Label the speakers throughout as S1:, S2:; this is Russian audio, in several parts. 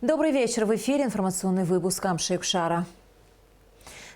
S1: Добрый вечер. В эфире информационный выпуск Амшейк-Шара.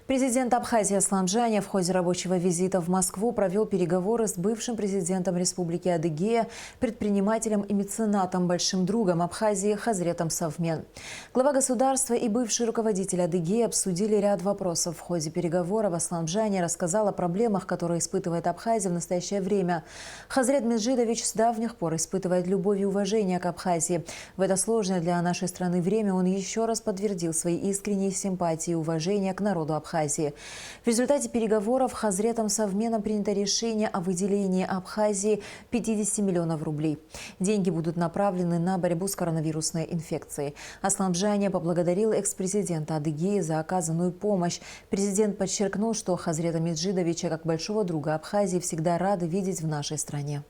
S1: Президент Абхазии Аслан Джаня в ходе рабочего визита в Москву провел переговоры с бывшим президентом Республики Адыгея, предпринимателем и меценатом, большим другом Абхазии Хазретом Совмен. Глава государства и бывший руководитель Адыгеи обсудили ряд вопросов. В ходе переговоров Аслан Джаня рассказал о проблемах, которые испытывает Абхазия в настоящее время. Хазрет Меджидович с давних пор испытывает любовь и уважение к Абхазии. В это сложное для нашей страны время он еще раз подтвердил свои искренние симпатии и уважение к народу Абхазии. В результате переговоров Хазретом Совменом принято решение о выделении Абхазии 50 миллионов рублей. Деньги будут направлены на борьбу с коронавирусной инфекцией. Аслан Джаня поблагодарил экс-президента Адыгеи за оказанную помощь. Президент подчеркнул, что Хазрета Меджидовича, как большого друга Абхазии, всегда рады видеть в нашей стране.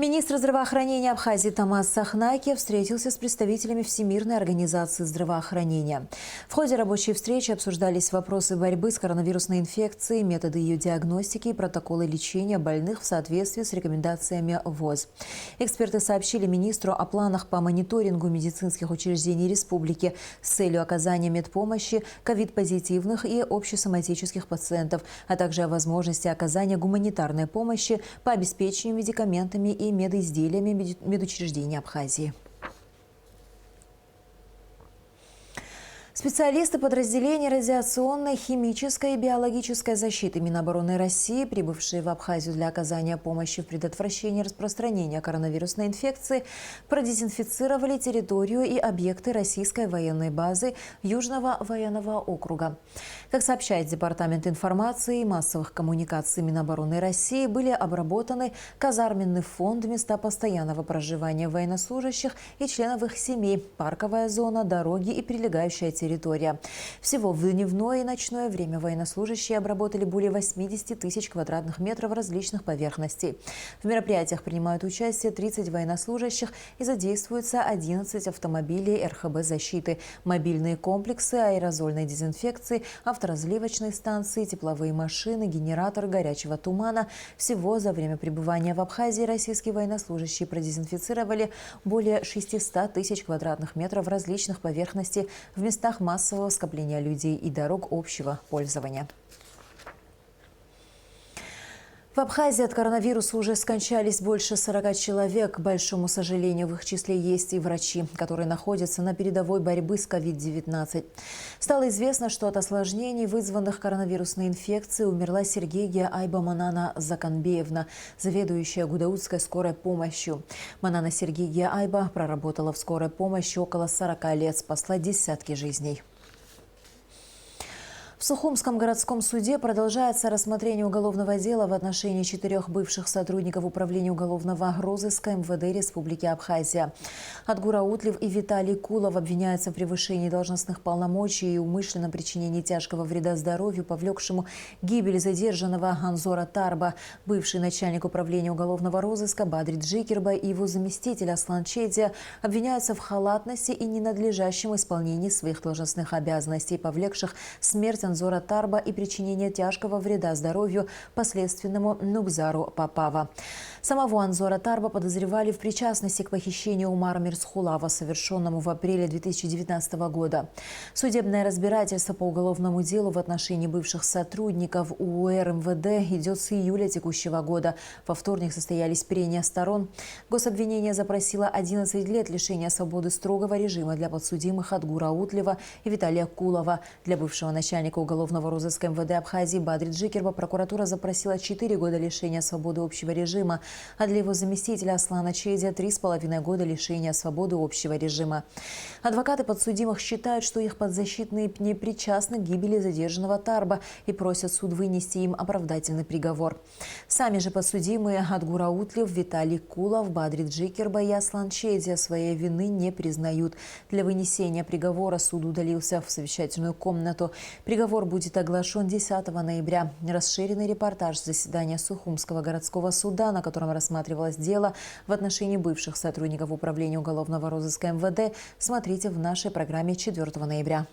S1: Министр здравоохранения Абхазии Тамас Сахнаки встретился с представителями Всемирной организации здравоохранения. В ходе рабочей встречи обсуждались вопросы борьбы с коронавирусной инфекцией, методы ее диагностики и протоколы лечения больных в соответствии с рекомендациями ВОЗ. Эксперты сообщили министру о планах по мониторингу медицинских учреждений республики с целью оказания медпомощи ковид-позитивных и общесоматических пациентов, а также о возможности оказания гуманитарной помощи по обеспечению медикаментами и медизделиями медучреждений Абхазии. Специалисты подразделений радиационной, химической и биологической защиты Минобороны России, прибывшие в Абхазию для оказания помощи в предотвращении распространения коронавирусной инфекции, продезинфицировали территорию и объекты российской военной базы Южного военного округа. Как сообщает Департамент информации и массовых коммуникаций Минобороны России, были обработаны казарменный фонд, места постоянного проживания военнослужащих и членов их семей, парковая зона, дороги и прилегающая территория. Всего в дневное и ночное время военнослужащие обработали более 80 тысяч квадратных метров различных поверхностей. В мероприятиях принимают участие 30 военнослужащих и задействуются 11 автомобилей РХБ защиты, мобильные комплексы аэрозольной дезинфекции, авторазливочные станции, тепловые машины, генераторы горячего тумана. Всего за время пребывания в Абхазии российские военнослужащие продезинфицировали более 600 тысяч квадратных метров различных поверхностей в местах массового скопления людей и дорог общего пользования. В Абхазии от коронавируса уже скончались больше 40 человек. К большому сожалению, в их числе есть и врачи, которые находятся на передовой борьбы с COVID-19. Стало известно, что от осложнений, вызванных коронавирусной инфекцией, умерла Сергея Айба Манана Заканбеевна, заведующая Гудаутской скорой помощью. Манана Сергея Айба проработала в скорой помощи около 40 лет, спасла десятки жизней. В Сухумском городском суде продолжается рассмотрение уголовного дела в отношении 4 бывших сотрудников Управления уголовного розыска МВД Республики Абхазия. Адгур Аутлев и Виталий Кулов обвиняются в превышении должностных полномочий и умышленном причинении тяжкого вреда здоровью, повлекшему гибель задержанного Анзора Тарба. Бывший начальник Управления уголовного розыска Бадри Джикирба и его заместитель Аслан Чедия обвиняются в халатности и ненадлежащем исполнении своих должностных обязанностей, повлекших смерть Анзора Тарба и причинение тяжкого вреда здоровью последственному Нукзару Папава. Самого Анзора Тарба подозревали в причастности к похищению Умара Мирсхулава, совершенному в апреле 2019 года. Судебное разбирательство по уголовному делу в отношении бывших сотрудников УР МВД идет с июля текущего года. Во вторник состоялись прения сторон. Гособвинение запросило 11 лет лишения свободы строгого режима для подсудимых Адгура Аутлева и Виталия Кулова. Для бывшего начальника уголовного розыска МВД Абхазии Бадри Джикирба прокуратура запросила 4 года лишения свободы общего режима, а для его заместителя Аслана Чедия 3,5 года лишения свободы общего режима. Адвокаты подсудимых считают, что их подзащитные не причастны к гибели задержанного Тарба и просят суд вынести им оправдательный приговор. Сами же подсудимые Адгур Аутлев, Виталий Кулов, Бадри Джикирба и Аслан Чедия своей вины не признают. Для вынесения приговора суд удалился в совещательную комнату. Приговор будет оглашен 10 ноября. Расширенный репортаж заседания Сухумского городского суда, на котором рассматривалось дело в отношении бывших сотрудников Управления уголовного розыска МВД, смотрите в нашей программе 4 ноября.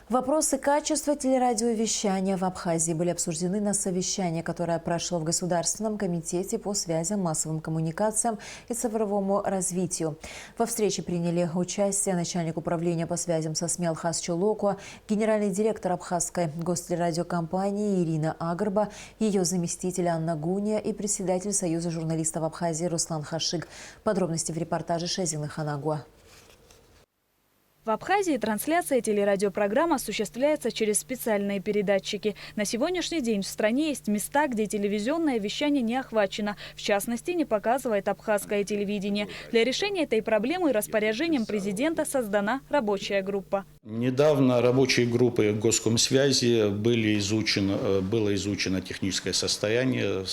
S1: Вопросы качества телерадиовещания в Абхазии были обсуждены на совещании, которое прошло в Государственном комитете по связям, массовым коммуникациям и цифровому развитию. Во встрече приняли участие начальник управления по связям со СМИ Алхаз Чулоку, генеральный директор Абхазской гостелерадиокомпании Ирина Агарба, ее заместитель Анна Гуния и председатель Союза журналистов Абхазии Руслан Хашиг. Подробности в репортаже Шазины Ханагуа.
S2: В Абхазии трансляция телерадиопрограмм осуществляется через специальные передатчики. На сегодняшний день в стране есть места, где телевизионное вещание не охвачено. В частности, не показывает абхазское телевидение. Для решения этой проблемы распоряжением президента создана рабочая группа.
S3: Недавно рабочей группой Госкомсвязи было изучено техническое состояние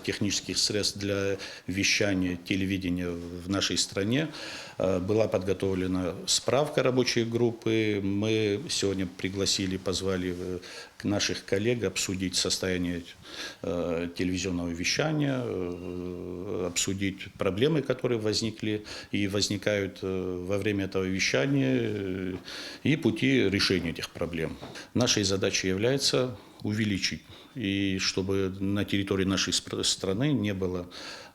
S3: технических средств для вещания телевидения в нашей стране. Была подготовлена справка рабочей группы. Мы сегодня позвали наших коллег обсудить состояние телевизионного вещания, обсудить проблемы, которые возникли и возникают во время этого вещания, и пути решения этих проблем. Нашей задачей является увеличить, и чтобы на территории нашей страны не было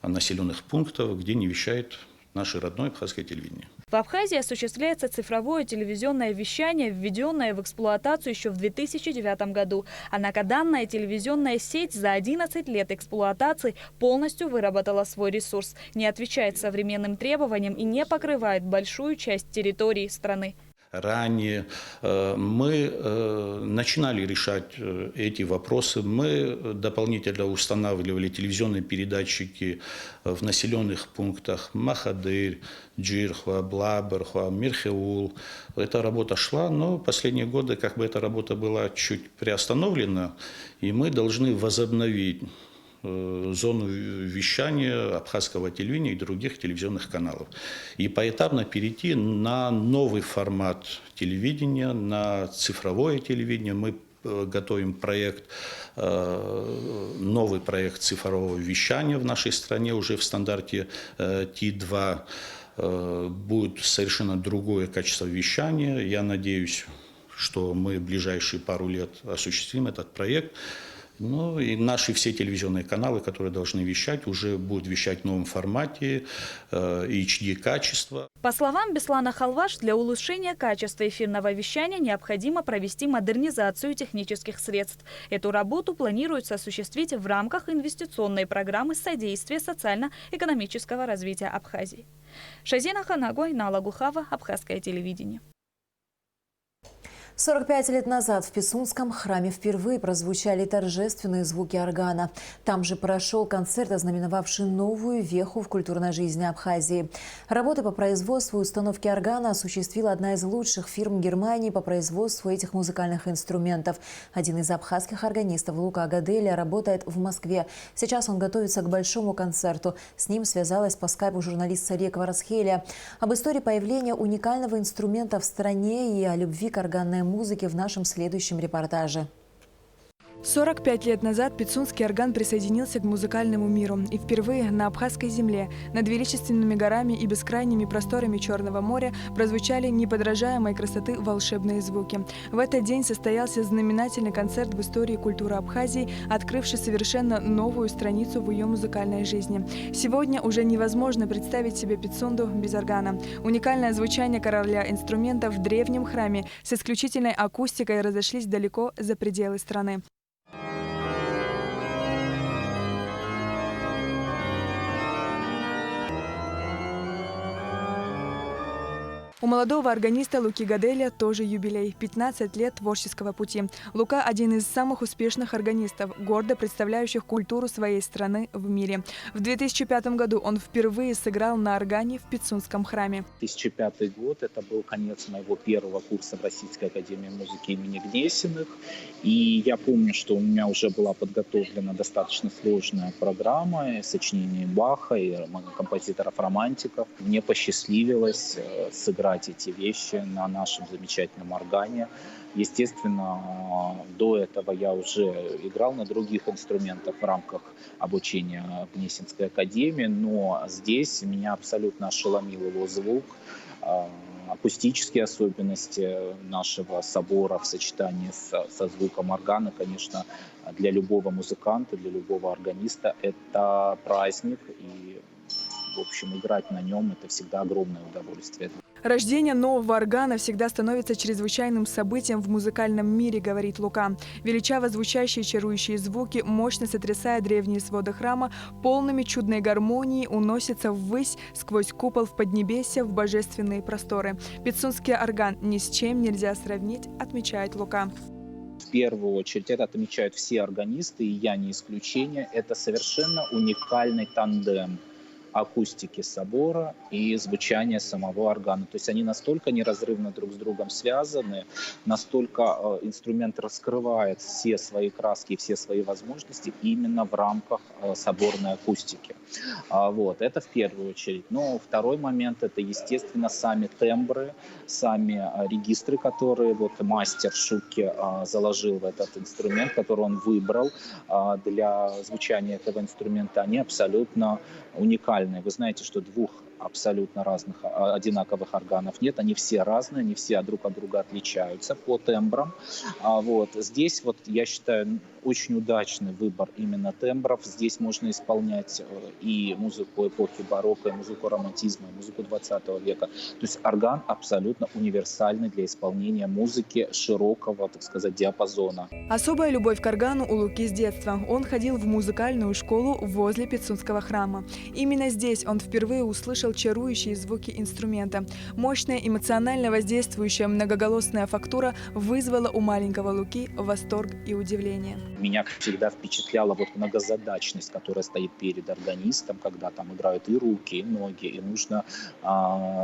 S3: населенных пунктов, где не вещает наше родное абхазское телевидение.
S2: В Абхазии осуществляется цифровое телевизионное вещание, введенное в эксплуатацию еще в 2009 году. Однако данная телевизионная сеть за 11 лет эксплуатации полностью выработала свой ресурс, не отвечает современным требованиям и не покрывает большую часть территории страны.
S3: Ранее мы начинали решать эти вопросы. Мы дополнительно устанавливали телевизионные передатчики в населенных пунктах Махадыр, Джирхва, Блаберхва, Мирхеул. Эта работа шла, но последние годы эта работа была чуть приостановлена, и мы должны возобновить зону вещания абхазского телевидения и других телевизионных каналов. И поэтапно перейти на новый формат телевидения, на цифровое телевидение. Мы готовим новый проект цифрового вещания в нашей стране уже в стандарте T2. Будет совершенно другое качество вещания. Я надеюсь, что мы в ближайшие пару лет осуществим этот проект. Ну и наши все телевизионные каналы, которые должны вещать, уже будут вещать в новом формате, HD-качество.
S2: По словам Беслана Халваш, для улучшения качества эфирного вещания необходимо провести модернизацию технических средств. Эту работу планируется осуществить в рамках инвестиционной программы содействия социально-экономического развития Абхазии. Шазина Ханагуа, Нала Гухава, Абхазское телевидение.
S1: 45 лет назад в Пицунском храме впервые прозвучали торжественные звуки органа. Там же прошел концерт, ознаменовавший новую веху в культурной жизни Абхазии. Работы по производству и установке органа осуществила одна из лучших фирм Германии по производству этих музыкальных инструментов. Один из абхазских органистов Лука Агаделя работает в Москве. Сейчас он готовится к большому концерту. С ним связалась по скайпу журналист Сария Кварасхеля. Об истории появления уникального инструмента в стране и о любви к органной музыки в нашем следующем репортаже.
S4: 45 лет назад пицунский орган присоединился к музыкальному миру. И впервые на абхазской земле, над величественными горами и бескрайними просторами Черного моря прозвучали неподражаемой красоты волшебные звуки. В этот день состоялся знаменательный концерт в истории культуры Абхазии, открывший совершенно новую страницу в ее музыкальной жизни. Сегодня уже невозможно представить себе Пицунду без органа. Уникальное звучание короля инструментов в древнем храме с исключительной акустикой разошлись далеко за пределы страны. У молодого органиста Луки Агаделя тоже юбилей – 15 лет творческого пути. Лука – один из самых успешных органистов, гордо представляющих культуру своей страны в мире. В 2005 году он впервые сыграл на органе в Пицунском храме.
S5: 2005 год – это был конец моего первого курса в Российской академии музыки имени Гнесиных. И я помню, что у меня уже была подготовлена достаточно сложная программа сочинений Баха и композиторов-романтиков. Мне посчастливилось сыграть эти вещи на нашем замечательном органе. Естественно, до этого я уже играл на других инструментах в рамках обучения в Гнесинской академии, но здесь меня абсолютно ошеломил его звук. акустические особенности нашего собора в сочетании со звуком органа, конечно, для любого музыканта, для любого органиста это праздник. И, в общем, играть на нем – это всегда огромное удовольствие.
S4: Рождение нового органа всегда становится чрезвычайным событием в музыкальном мире, говорит Лука. Величаво звучащие чарующие звуки, мощно сотрясая древние своды храма, полными чудной гармонии уносятся ввысь сквозь купол в Поднебесье в божественные просторы. Пицунский орган ни с чем нельзя сравнить, отмечает Лука.
S5: В первую очередь это отмечают все органисты, и я не исключение. Это совершенно уникальный тандем акустики собора и звучания самого органа. То есть они настолько неразрывно друг с другом связаны, настолько инструмент раскрывает все свои краски и все свои возможности именно в рамках соборной акустики. Вот, это в первую очередь. Но второй момент – это, естественно, сами тембры, сами регистры, которые вот мастер Шуки заложил в этот инструмент, который он выбрал для звучания этого инструмента. Они абсолютно уникальны. Вы знаете, что двух абсолютно разных, одинаковых органов нет. Они все разные, они все друг от друга отличаются по тембрам. Вот. Здесь, вот, я считаю, очень удачный выбор именно тембров. Здесь можно исполнять и музыку эпохи барокко, и музыку романтизма, и музыку 20 века. То есть орган абсолютно универсальный для исполнения музыки широкого, так сказать, диапазона.
S4: Особая любовь к органу у Луки с детства. Он ходил в музыкальную школу возле Пицунского храма. Именно здесь он впервые услышал чарующие звуки инструмента. Мощная, эмоционально воздействующая многоголосная фактура вызвала у маленького Луки восторг и удивление.
S5: Меня всегда впечатляла вот многозадачность, которая стоит перед органистом, когда там играют и руки, и ноги, и нужно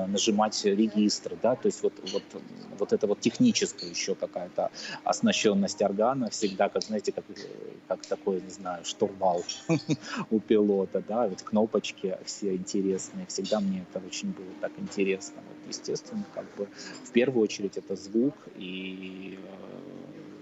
S5: нажимать регистры, да, то есть вот это вот техническая еще какая-то оснащенность органа всегда, как, знаете, как такой, не знаю, штурвал у пилота, да, вот кнопочки все интересные, всегда мне это очень было так интересно. Вот, естественно, как бы в первую очередь это звук и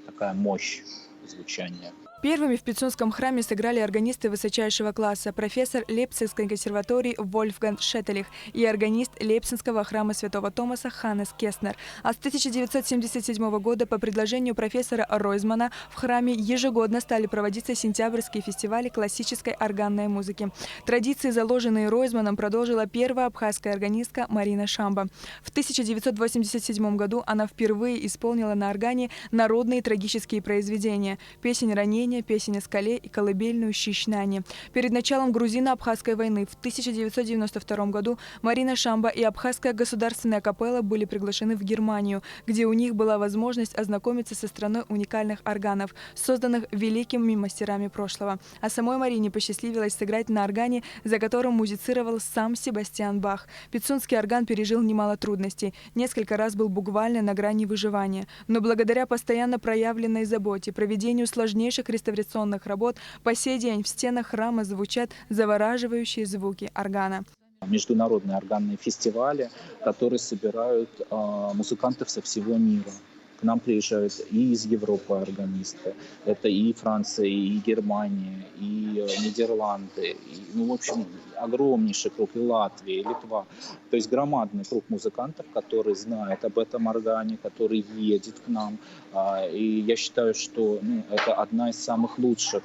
S5: такая мощь звучания.
S4: Первыми в Пицунском храме сыграли органисты высочайшего класса, профессор Лейпцигской консерватории Вольфганг Шеттелих и органист Лейпцигского храма Святого Томаса Ханнес Кестнер. А с 1977 года по предложению профессора Ройзмана в храме ежегодно стали проводиться сентябрьские фестивали классической органной музыки. Традиции, заложенные Ройзманом, продолжила первая абхазская органистка Марина Шамба. В 1987 году она впервые исполнила на органе народные трагические произведения – «Песень ранения», «Песень о скале» и колыбельную «Щищнане». Перед началом грузино-абхазской войны в 1992 году Марина Шамба и Абхазская государственная капелла были приглашены в Германию, где у них была возможность ознакомиться со страной уникальных органов, созданных великими мастерами прошлого. А самой Марине посчастливилось сыграть на органе, за которым музицировал сам Себастьян Бах. Пицунский орган пережил немало трудностей, несколько раз был буквально на грани выживания. Но благодаря постоянно проявленной заботе, проведению сложнейших реставрационных работ, по сей день в стенах храма звучат завораживающие звуки органа.
S5: Международные органные фестивали, которые собирают музыкантов со всего мира. К нам приезжают и из Европы органисты. Это и Франция, и Германия, и Нидерланды. И, в общем, огромнейший круг, и Латвия, и Литва. То есть громадный круг музыкантов, который знает об этом органе, который едет к нам. И я считаю, что это одна из самых лучших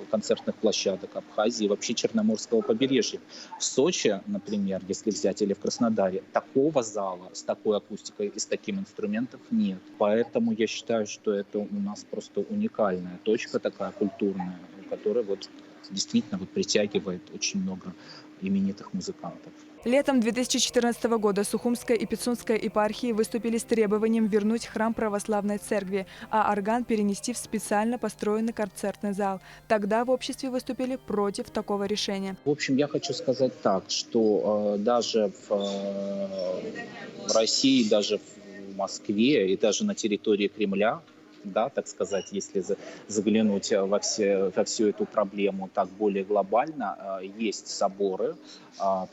S5: концертных площадок Абхазии и вообще Черноморского побережья. В Сочи, например, если взять, или в Краснодаре, такого зала с такой акустикой и с таким инструментом нет. Поэтому я считаю, что это у нас просто уникальная точка такая культурная, которая вот действительно вот притягивает очень много именитых музыкантов.
S4: Летом 2014 года Сухумская и Пицунская епархии выступили с требованием вернуть храм православной церкви, а орган перенести в специально построенный концертный зал. Тогда в обществе выступили против такого решения.
S5: В общем, я хочу сказать так, что даже в России, даже в Москве и даже на территории Кремля да, так сказать, если заглянуть во всю эту проблему так более глобально, есть соборы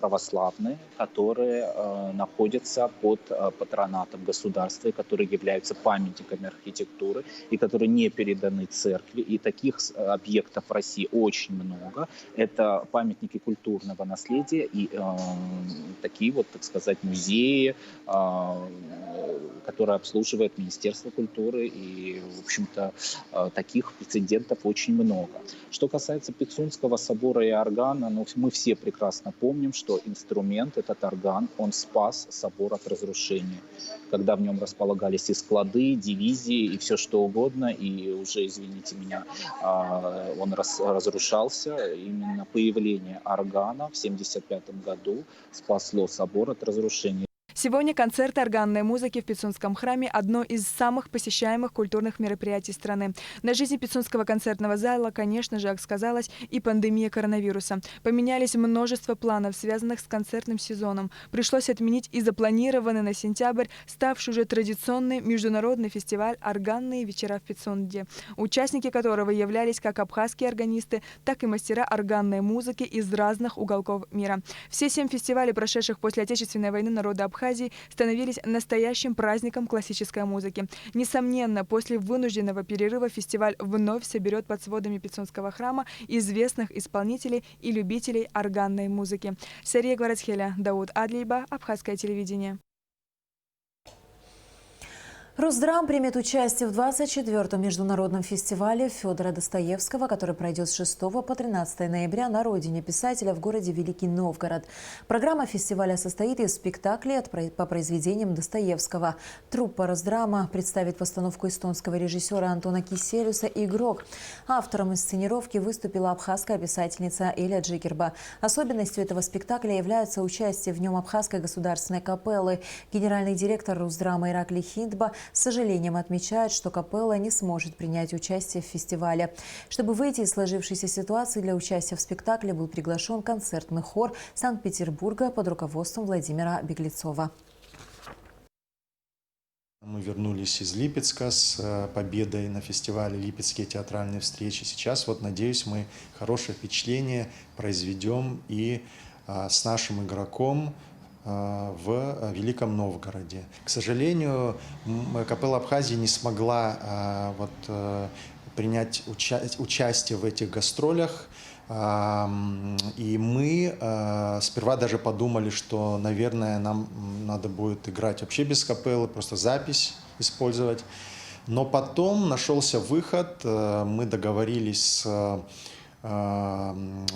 S5: православные, которые находятся под патронатом государства, и которые являются памятниками архитектуры, и которые не переданы церкви. И таких объектов в России очень много. Это памятники культурного наследия и такие вот, так сказать, музеи, которые обслуживает Министерство культуры. И, в общем-то, таких прецедентов очень много. Что касается Пицунского собора и органа, ну, мы все прекрасно помним, что инструмент, этот орган, он спас собор от разрушения. Когда в нем располагались и склады, дивизии, и все что угодно, и уже, извините меня, он разрушался. Именно появление органа в 1975 году спасло собор от разрушения.
S4: Сегодня концерты органной музыки в Пицунском храме – одно из самых посещаемых культурных мероприятий страны. На жизни Пицунского концертного зала, конечно же, сказалась и пандемия коронавируса. Поменялись множество планов, связанных с концертным сезоном. Пришлось отменить и запланированный на сентябрь, ставший уже традиционный международный фестиваль «Органные вечера в Пицунде», участники которого являлись как абхазские органисты, так и мастера органной музыки из разных уголков мира. Все 7 фестивалей, прошедших после Отечественной войны народа Абхазии, становились настоящим праздником классической музыки. Несомненно, после вынужденного перерыва фестиваль вновь соберет под сводами Пицунского храма известных исполнителей и любителей органной музыки. Сария Гварацхеля, Дауд Адлиба, Абхазское телевидение.
S1: Русдрам примет участие в 24-м международном фестивале Федора Достоевского, который пройдет с 6 по 13 ноября на родине писателя в городе Великий Новгород. Программа фестиваля состоит из спектаклей по произведениям Достоевского. Труппа Русдрама представит постановку эстонского режиссера Антона Киселюса «Игрок». Автором инсценировки выступила абхазская писательница Эля Джигерба. Особенностью этого спектакля является участие в нем абхазской государственной капеллы. Генеральный директор Русдрама Ираклий Хиндба с сожалением отмечает, что капелла не сможет принять участие в фестивале. Чтобы выйти из сложившейся ситуации, для участия в спектакле был приглашен концертный хор Санкт-Петербурга под руководством Владимира Беглецова.
S6: Мы вернулись из Липецка с победой на фестивале «Липецкие театральные встречи». Сейчас, надеюсь, мы хорошее впечатление произведем и с нашим игроком в Великом Новгороде. К сожалению, капелла Абхазии не смогла принять участие в этих гастролях. И мы сперва даже подумали, что, наверное, нам надо будет играть вообще без капеллы, просто запись использовать. Но потом нашелся выход. Мы договорились с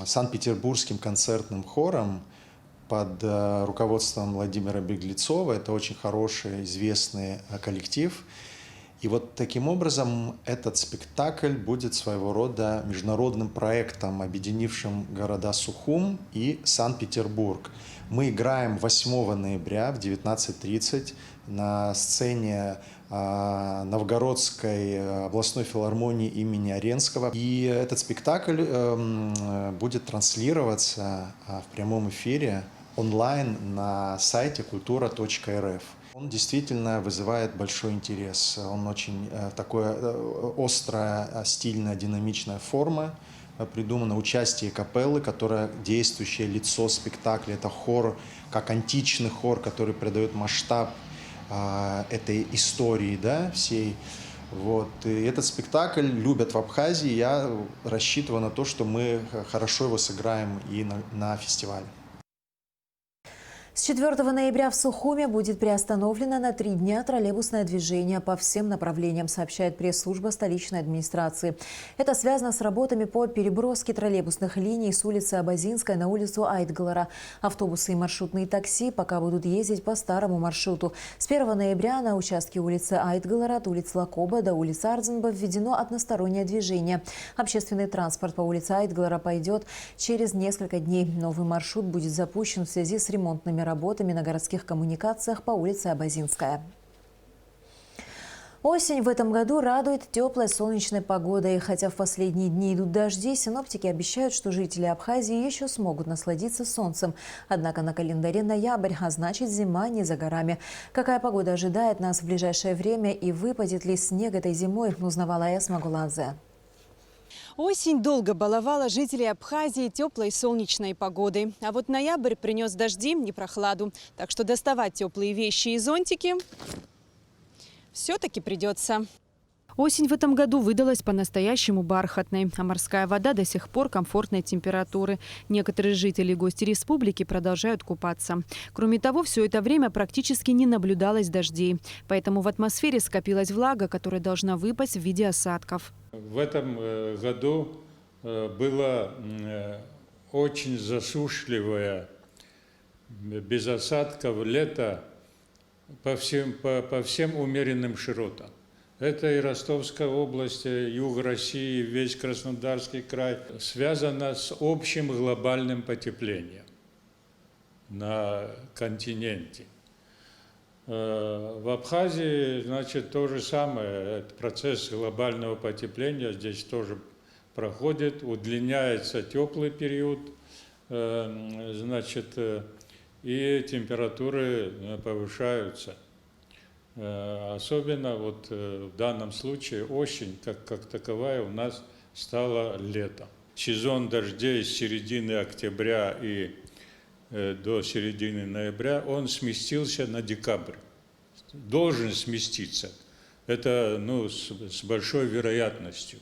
S6: Санкт-Петербургским концертным хором под руководством Владимира Беглецова. Это очень хороший, известный коллектив. И таким образом этот спектакль будет своего рода международным проектом, объединившим города Сухум и Санкт-Петербург. Мы играем 8 ноября в 19:30 на сцене Новгородской областной филармонии имени Аренского. И этот спектакль будет транслироваться в прямом эфире онлайн на сайте kultura.rf. Он действительно вызывает большой интерес. Он очень такая острая, стильная, динамичная форма придумана. Участие капеллы, которая действующее лицо спектакля. Это хор, как античный хор, который придает масштаб этой истории, всей. И этот спектакль любят в Абхазии. Я рассчитываю на то, что мы хорошо его сыграем и на фестивале.
S1: С 4 ноября в Сухуме будет приостановлено на 3 дня троллейбусное движение по всем направлениям, сообщает пресс-служба столичной администрации. Это связано с работами по переброске троллейбусных линий с улицы Абазинской на улицу Айтгалара. Автобусы и маршрутные такси пока будут ездить по старому маршруту. С 1 ноября на участке улицы Айтгалара от улицы Лакоба до улицы Ардзенба введено одностороннее движение. Общественный транспорт по улице Айтгалара пойдет через несколько дней. Новый маршрут будет запущен в связи с ремонтными работами на городских коммуникациях по улице Абазинская. Осень в этом году радует теплой солнечной погодой. Хотя в последние дни идут дожди, синоптики обещают, что жители Абхазии еще смогут насладиться солнцем. Однако на календаре ноябрь, а значит зима не за горами. Какая погода ожидает нас в ближайшее время и выпадет ли снег этой зимой, узнавала Эсма Гуладзе.
S7: Осень долго баловала жителей Абхазии теплой солнечной погодой. А вот ноябрь принес дожди и прохладу. Так что доставать теплые вещи и зонтики все-таки придется. Осень в этом году выдалась по-настоящему бархатной, а морская вода до сих пор комфортной температуры. Некоторые жители и гости республики продолжают купаться. Кроме того, все это время практически не наблюдалось дождей. Поэтому в атмосфере скопилась влага, которая должна выпасть в виде осадков.
S8: В этом году было очень засушливое, без осадков лето по всем умеренным широтам. Это и Ростовская область, юг России, весь Краснодарский край. Связано с общим глобальным потеплением на континенте. В Абхазии, значит, то же самое. Этот процесс глобального потепления здесь тоже проходит. Удлиняется теплый период, значит, и температуры повышаются. Особенно вот в данном случае осень, как таковая, у нас стала летом. Сезон дождей с середины октября и до середины ноября, он сместился на декабрь. Должен сместиться. Это с большой вероятностью.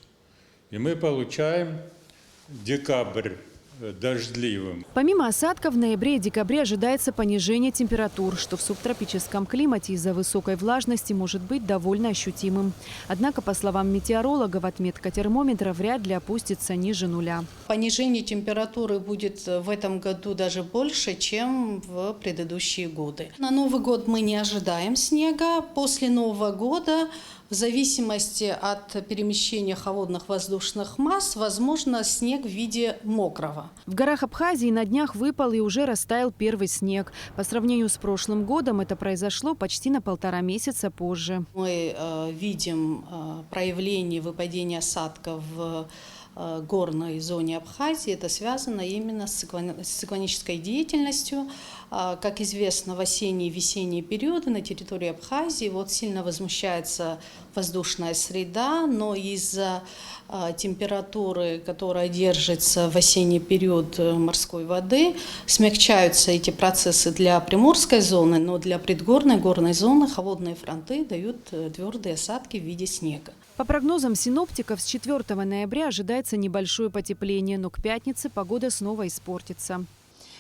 S8: И мы получаем декабрь дождливым.
S7: Помимо осадков, в ноябре и декабре ожидается понижение температур, что в субтропическом климате из-за высокой влажности может быть довольно ощутимым. Однако, по словам метеорологов, отметка термометра вряд ли опустится ниже нуля.
S9: Понижение температуры будет в этом году даже больше, чем в предыдущие годы. На Новый год мы не ожидаем снега. После Нового года, в зависимости от перемещения холодных воздушных масс, возможно снег в виде мокрого.
S7: В горах Абхазии на днях выпал и уже растаял первый снег. По сравнению с прошлым годом это произошло почти на 1,5 месяца позже.
S9: Мы видим проявление выпадения осадков в горной зоне Абхазии. Это связано именно с циклонической деятельностью. Как известно, в осенние и весенние периоды на территории Абхазии сильно возмущается воздушная среда, но из-за температуры, которая держится в осенний период морской воды, смягчаются эти процессы для приморской зоны, но для предгорной горной зоны холодные фронты дают твердые осадки в виде снега.
S7: По прогнозам синоптиков, с 4 ноября ожидается небольшое потепление, но к пятнице погода снова испортится.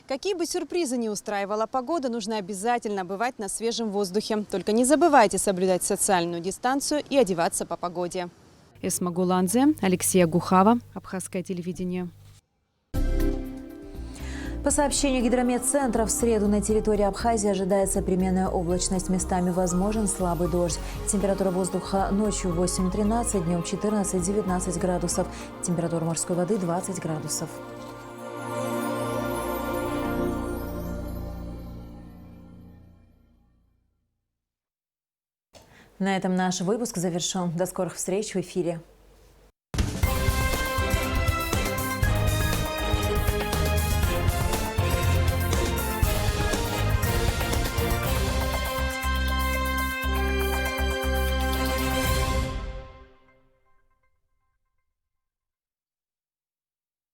S7: Какие бы сюрпризы ни устраивала погода, нужно обязательно бывать на свежем воздухе. Только не забывайте соблюдать социальную дистанцию и одеваться по погоде. Эсма Гуладзе, Алексей Гухава, Абхазское телевидение.
S1: По сообщению Гидрометцентра, в среду на территории Абхазии ожидается переменная облачность. Местами возможен слабый дождь. Температура воздуха ночью 8-13, днем 14-19 градусов. Температура морской воды 20 градусов. На этом наш выпуск завершен. До скорых встреч в эфире.